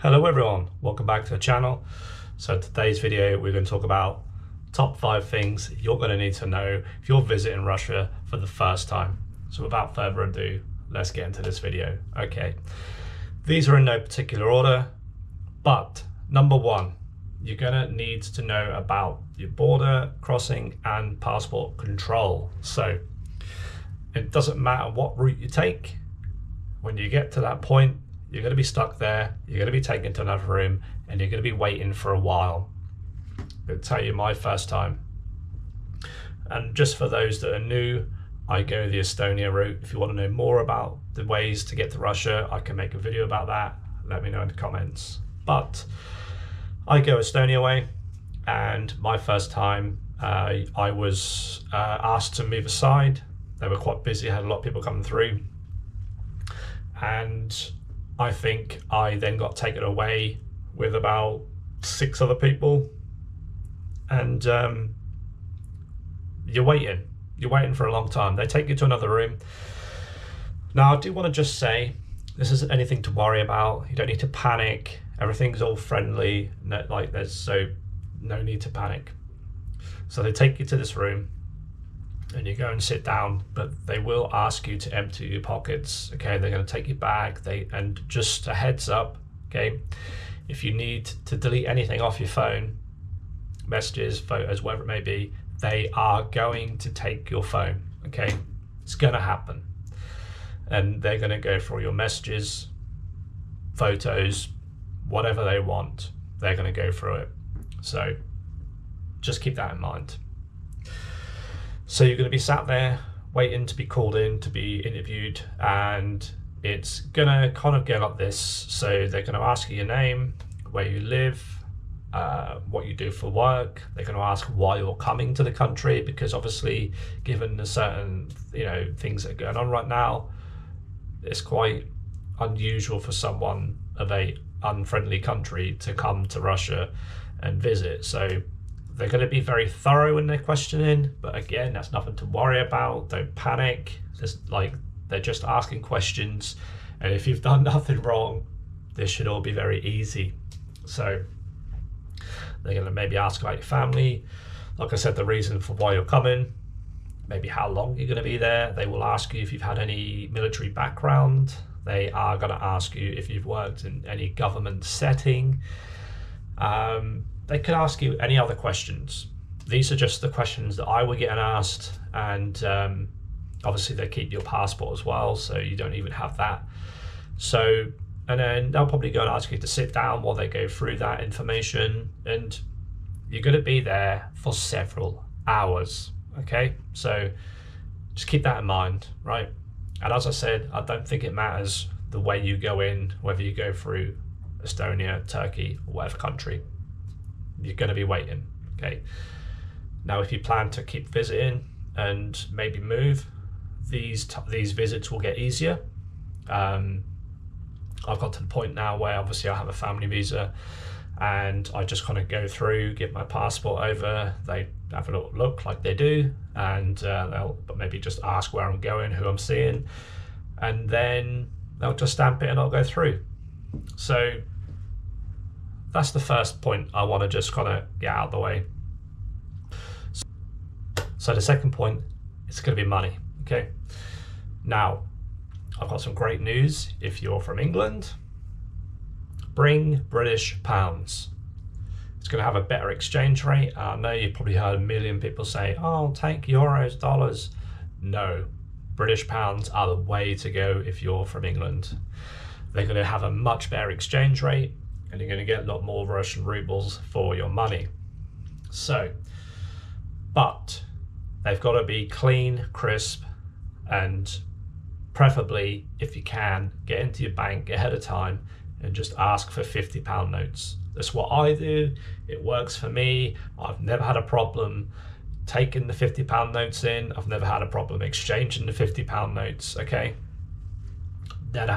Hello everyone, welcome back to the channel. So today's video we're going to talk about top 5 things you're going to need to know if you're visiting Russia for the first time. So without further ado, let's get into this video. Okay, these are in no particular order, but number 1, you're going to need to know about your border crossing and passport control. So it doesn't matter what route you take, when you get to that point you're going to be stuck there, you're going to be taken to another room, and you're going to be waiting for a while. I'll tell you my first time. And just for those that are new, I go the Estonia route. If you want to know more about the ways to get to Russia, I can make a video about that. Let me know in the comments. But I go Estonia way, and my first time I was asked to move aside. They were quite busy, had a lot of people coming through. And I think I then got taken away with about 6 other people, and you're waiting for a long time. They take you to another room. Now I do want to just say, this isn't anything to worry about. You don't need to panic. Everything's all friendly, there's no need to panic. So they take you to this room and you go and sit down, but they will ask you to empty your pockets. Okay, they're going to take your bag. And just a heads up, okay, if you need to delete anything off your phone, messages, photos, whatever it may be, they are going to take your phone. Okay, it's going to happen, and they're going to go through your messages, photos, whatever they want. They're going to go through it. So just keep that in mind. So you're going to be sat there waiting to be called in to be interviewed, and it's going to kind of go like this. So they're going to ask you your name, where you live, what you do for work. They're going to ask why you're coming to the country, because obviously given the certain things that are going on right now, it's quite unusual for someone of a unfriendly country to come to Russia and visit. So they're going to be very thorough in their questioning, but again, that's nothing to worry about. Don't panic. They're just asking questions, and if you've done nothing wrong, this should all be very easy. So they're going to maybe ask about your family, like I said, the reason for why you're coming, maybe how long you're going to be there. They will ask you if you've had any military background. They are going to ask you if you've worked in any government setting. They could ask you any other questions. These are just the questions that I were getting asked, and obviously they keep your passport as well, so you don't even have that. So, and then they'll probably go and ask you to sit down while they go through that information, and you're going to be there for several hours. Okay, so just keep that in mind, right? And as I said, I don't think it matters the way you go in, whether you go through Estonia, Turkey, or whatever country. You're going to be waiting. Okay, now if you plan to keep visiting and maybe move, these visits will get easier. I've got to the point now where obviously I have a family visa, and I just kind of go through, give my passport over, they have a little look like they do, and they'll maybe just ask where I'm going, who I'm seeing, and then they'll just stamp it and I'll go through. So that's the first point I want to just kind of get out of the way. So the second point is going to be money. Okay, now I've got some great news. If you're from England, bring British pounds. It's going to have a better exchange rate. I know you've probably heard a million people say, oh, take euros, dollars. No, British pounds are the way to go if you're from England. They're going to have a much better exchange rate, and you're going to get a lot more Russian rubles for your money. So, but they've got to be clean, crisp, and preferably, if you can, get into your bank ahead of time and just ask for £50 notes. That's what I do. It works for me. I've never had a problem taking the £50 notes in. I've never had a problem exchanging the £50 notes, okay? Never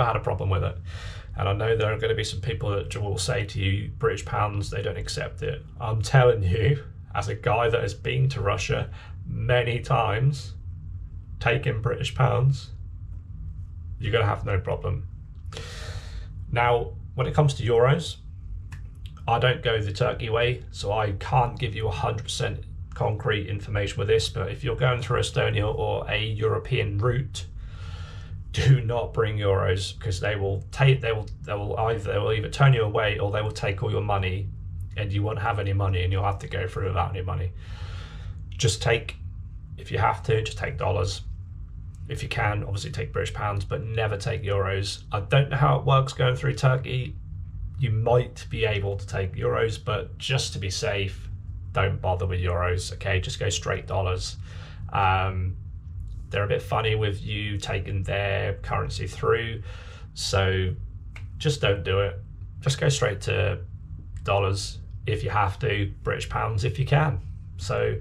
had a problem with it. And I know there are going to be some people that will say to you, British pounds, they don't accept it. I'm telling you, as a guy that has been to Russia many times, taking British pounds, you're going to have no problem. Now, when it comes to euros, I don't go the Turkey way, so I can't give you 100% concrete information with this, but if you're going through Estonia or a European route, do not bring euros, because they will either turn you away, or they will take all your money and you won't have any money and you'll have to go through without any money. Just take, if you have to, just take dollars. If you can, obviously take British pounds, but never take euros. I don't know how it works going through Turkey. You might be able to take euros, but just to be safe, don't bother with euros, okay? Just go straight dollars. They're a bit funny with you taking their currency through, so just don't do it. Just go straight to dollars if you have to, British pounds if you can. So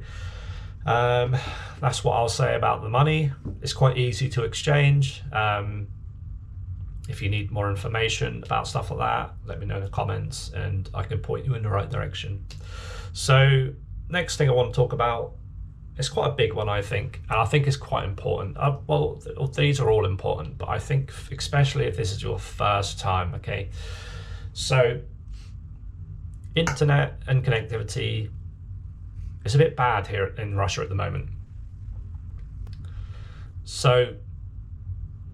that's what I'll say about the money. It's quite easy to exchange. If you need more information about stuff like that, let me know in the comments and I can point you in the right direction. So next thing I want to talk about, it's quite a big one, I think, and I think it's quite important. Well, these are all important, but I think especially if this is your first time, okay? So internet and connectivity is a bit bad here in Russia at the moment. So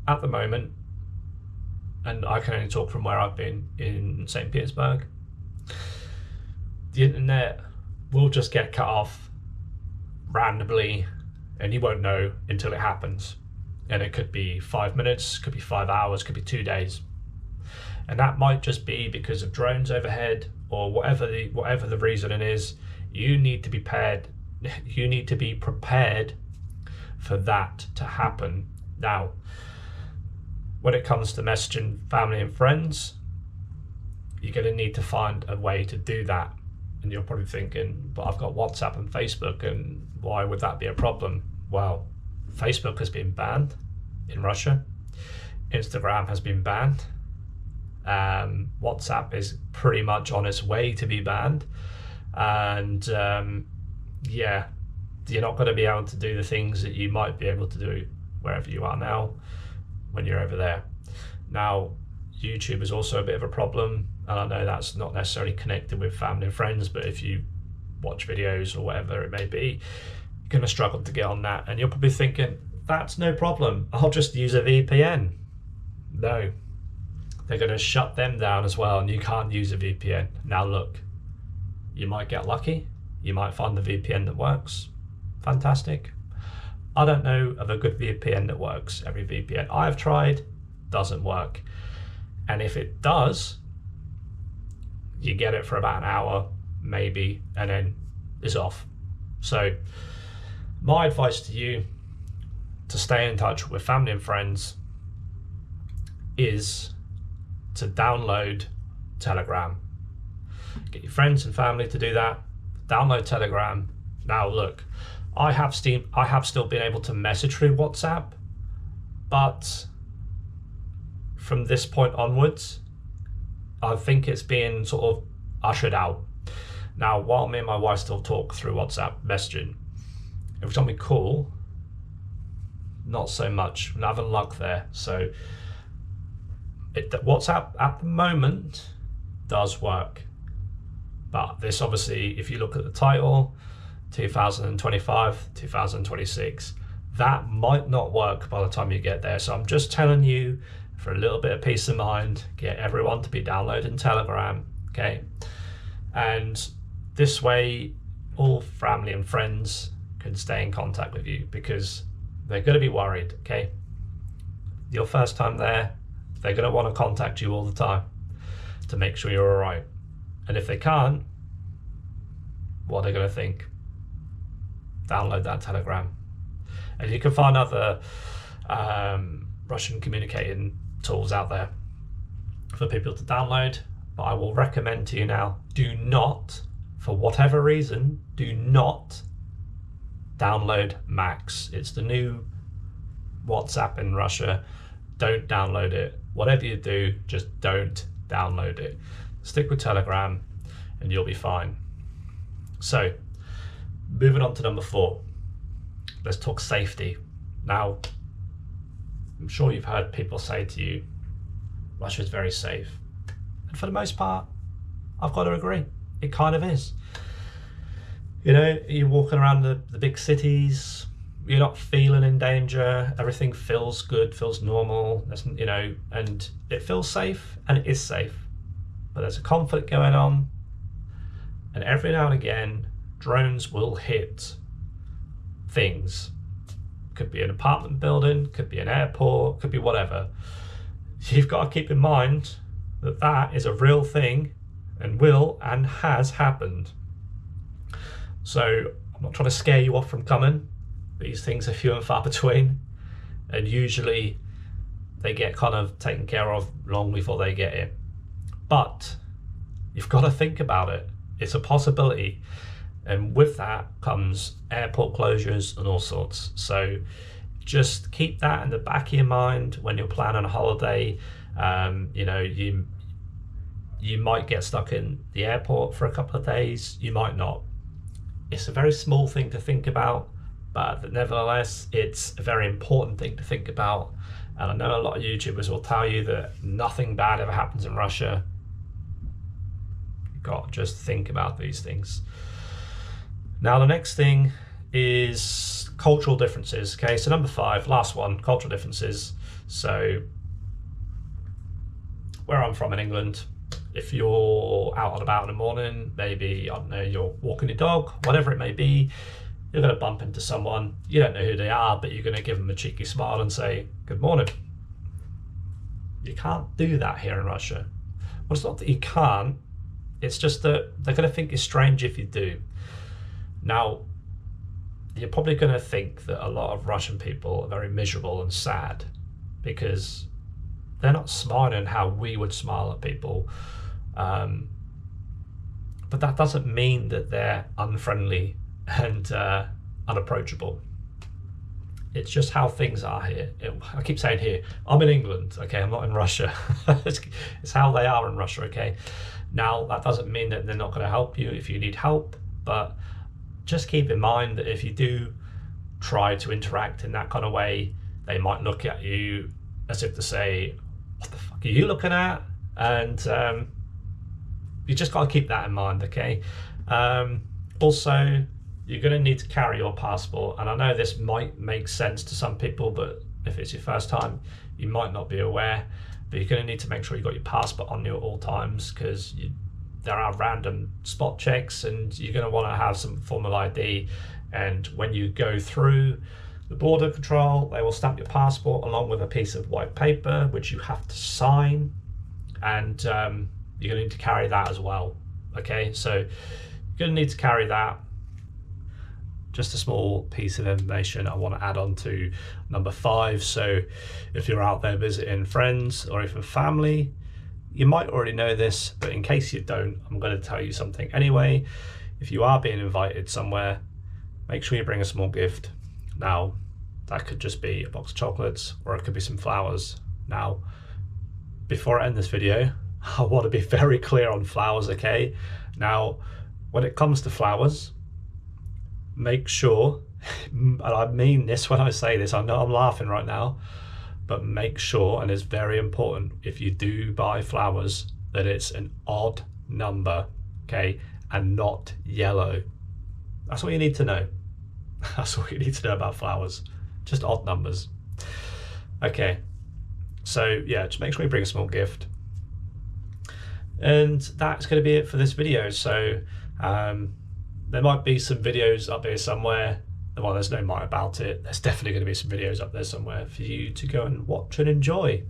at the moment, and I can only talk from where I've been in St. Petersburg, the internet will just get cut off randomly and you won't know until it happens. And it could be 5 minutes, could be 5 hours, could be 2 days. And that might just be because of drones overhead or whatever the reason it is. You need to be prepared for that to happen. Now, when it comes to messaging family and friends, you're going to need to find a way to do that. And you're probably thinking, but I've got WhatsApp and Facebook, and why would that be a problem? Well, Facebook has been banned in Russia. Instagram has been banned. WhatsApp is pretty much on its way to be banned. And yeah, you're not going to be able to do the things that you might be able to do wherever you are now when you're over there. Now, YouTube is also a bit of a problem, and I know that's not necessarily connected with family and friends, but if you watch videos or whatever it may be, you're going to struggle to get on that. And you're probably thinking, that's no problem, I'll just use a VPN. No, they're going to shut them down as well, and you can't use a VPN. Now look, you might get lucky, you might find the VPN that works, fantastic. I don't know of a good VPN that works. Every VPN I've tried doesn't work. And if it does, you get it for about an hour, maybe, and then it's off. So my advice to you to stay in touch with family and friends is to download Telegram. Get your friends and family to do that. Download Telegram. Now look, I have still been able to message through WhatsApp, but from this point onwards, I think it's being sort of ushered out. Now, while me and my wife still talk through WhatsApp messaging, every time we call, not so much. We're not having luck there. So WhatsApp at the moment does work. But this obviously, if you look at the title, 2025, 2026, that might not work by the time you get there. So I'm just telling you, for a little bit of peace of mind, get everyone to be downloading Telegram, okay? And this way, all family and friends can stay in contact with you, because they're going to be worried, okay? Your first time there, they're going to want to contact you all the time to make sure you're all right. And if they can't, what are they going to think? Download that Telegram. And you can find other Russian communicating tools out there for people to download, but I will recommend to you now, do not, for whatever reason, do not download Max. It's the new WhatsApp in Russia. Don't download it. Whatever you do, just don't download it. Stick with Telegram and you'll be fine. So moving on to number 4, let's talk safety. Now, I'm sure you've heard people say to you, Russia is very safe. And for the most part, I've got to agree, it kind of is. You know, you're walking around the big cities, you're not feeling in danger, everything feels good, feels normal, you know, and it feels safe, and it is safe. But there's a conflict going on, and every now and again, drones will hit things. Could be an apartment building, could be an airport, could be whatever. You've got to keep in mind that that is a real thing and will and has happened. So I'm not trying to scare you off from coming. These things are few and far between, and usually they get kind of taken care of long before they get here. But you've got to think about it. It's a possibility, and with that comes airport closures and all sorts. So just keep that in the back of your mind when you're planning a holiday. You know, you might get stuck in the airport for a couple of days, you might not. It's a very small thing to think about, but nevertheless, it's a very important thing to think about. And I know a lot of YouTubers will tell you that nothing bad ever happens in Russia. You've got to just think about these things. Now, the next thing is cultural differences. Okay, so number 5, last one, cultural differences. So where I'm from in England, if you're out and about in the morning, maybe, I don't know, you're walking your dog, whatever it may be, you're going to bump into someone. You don't know who they are, but you're going to give them a cheeky smile and say, good morning. You can't do that here in Russia. Well, it's not that you can't, it's just that they're going to think it's strange if you do. Now, you're probably going to think that a lot of Russian people are very miserable and sad because they're not smiling how we would smile at people. But that doesn't mean that they're unfriendly and unapproachable. It's just how things are here. I keep saying here, I'm in England, okay, I'm not in Russia. It's how they are in Russia, okay? Now, that doesn't mean that they're not going to help you if you need help, but just keep in mind that if you do try to interact in that kind of way, they might look at you as if to say, what the fuck are you looking at? And you just got to keep that in mind, okay? Also, you're going to need to carry your passport, and I know this might make sense to some people, but if it's your first time, you might not be aware, but you're going to need to make sure you've got your passport on you at all times, because there are random spot checks and you're going to want to have some form of ID. And when you go through the border control, they will stamp your passport along with a piece of white paper, which you have to sign, and you're going to need to carry that as well. Okay, so you're going to need to carry that. Just a small piece of information I want to add on to number 5. So if you're out there visiting friends or even family, you might already know this, but in case you don't, I'm going to tell you something anyway. If you are being invited somewhere, make sure you bring a small gift. Now, that could just be a box of chocolates, or it could be some flowers. Now, before I end this video, I want to be very clear on flowers, okay? Now, when it comes to flowers, make sure, and I mean this when I say this, I know I'm laughing right now, but make sure, and it's very important, if you do buy flowers, that it's an odd number, okay, and not yellow. That's all you need to know. That's all you need to know about flowers, just odd numbers. Okay, so yeah, just make sure you bring a small gift. And that's going to be it for this video. So there might be some videos up here somewhere. Well, there's no might about it. There's definitely going to be some videos up there somewhere for you to go and watch and enjoy.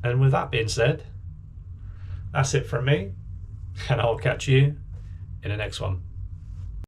And with that being said, that's it from me, and I'll catch you in the next one.